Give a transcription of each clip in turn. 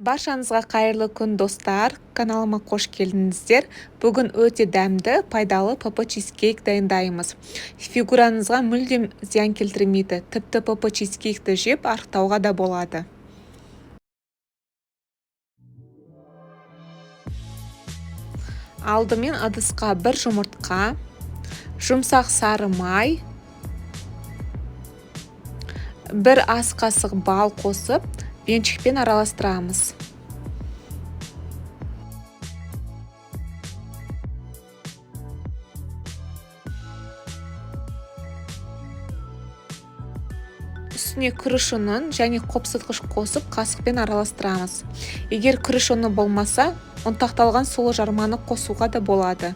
Баршаңызға қайырлы күн достар, каналыма қош келдіңіздер. Бүгін өте дәмді, пайдалы ПП чизкейк дайындаймыз. Фигураңызға мүлдем зиян келтірмейді. Тіпті ПП чизкейкті жеп арықтауға да болады. Алдымен ыдысқа бір жұмыртқа, жұмсақ сары май, бір ас қасық бал қосып, венчикпен араластырамыз. Үстіне күріш ұнын және қопсытқыш қосып, қасықпен араластырамыз. Егер күріш ұны болмаса, ұнтақталған сұлы жарманы қосуға да болады.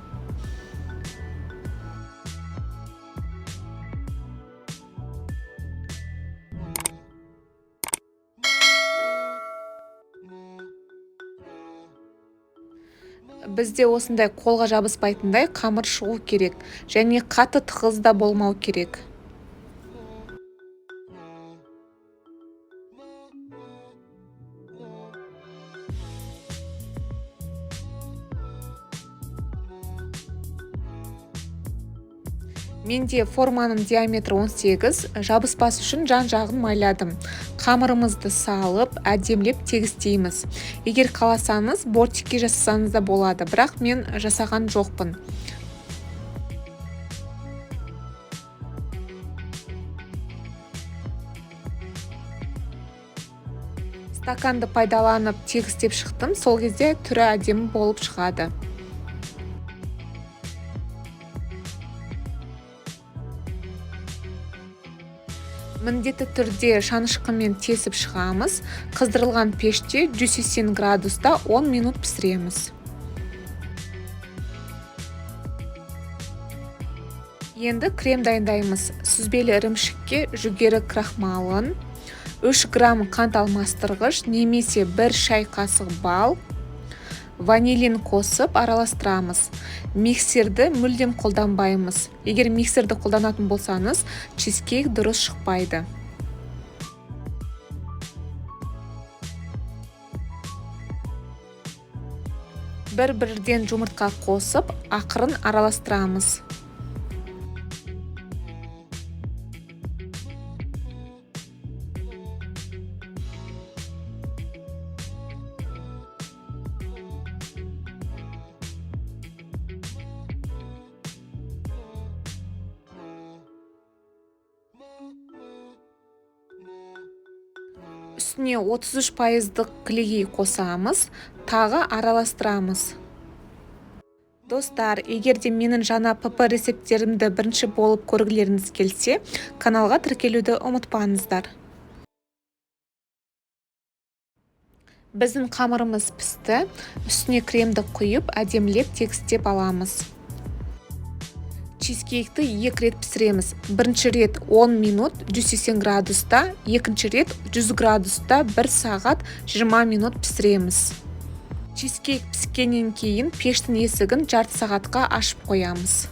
Бізде осындай қолға жабыспайтындай қамыр шығу керек, және қатты тығыз да болмау керек. Менде форманың диаметрі 18, жабыспас үшін жан-жағын майладым. Қамырымызды салып, әдемлеп тегістейміз. Егер қаласаңыз, бортикке жасасаңыз да болады, бірақ мен жасаған жоқпын. Стаканды пайдаланып тегістеп шықтым, сол кезде түрі әдемі болып шығады. Міндетті түрде шанышқымен тесіп шығамыз. Қыздырылған пеште 180 градуста 10 минут пісіреміз. Енді крем дайындаймыз. Сүзбелі ірімшікке жүгері крахмалын, 3 грамм қант алмастырғыш немесе 1 шай қасық бал, ванилин қосып араластырамыз. Миксерді мүлдем қолданбаймыз. Егер миксерді қолданатын болсаңыз, чизкейк дұрыс шықпайды. Бір-бірден жұмыртқа қосып, ақырын араластырамыз. Үстіне 33% клегей қосамыз, тағы араластырамыз. Достар, егер де менің жаңа ПП рецепттерімді бірінші болып көргілеріңіз келсе, каналға тіркелуді ұмытпаңыздар. Біздің қамырымыз пісті, үстіне кремді құйып, әдемлеп тегістеп аламыз. Чизкейкті 2 рет пісіреміз. Бірінші рет 10 минут 180 градуста, екінші рет 100 градуста 1 сағат 20 минут пісіреміз. Чизкейк піскеннен кейін пештің есігін жарты сағатқа ашып қоямыз.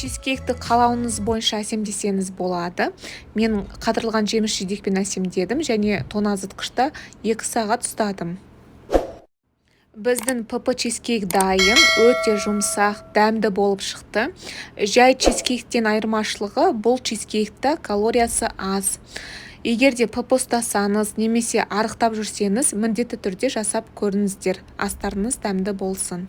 Чизкейкті қалауыңыз бойынша әсемдесеңіз болады. Мен қатырылған жеміс-жидекпен әсемдедім және тоңазытқышта 2 сағат ұстадым. Біздің ПП чизкейк дайын, өте жұмсақ, дәмді болып шықты. Жай чизкейктен айырмашылығы, бұл чизкейкті калориясы аз. Егер де ПП ұстасаңыз, немесе арықтап жүрсеңіз, міндетті түрде жасап көріңіздер. Астарыңыз дәмді болсын.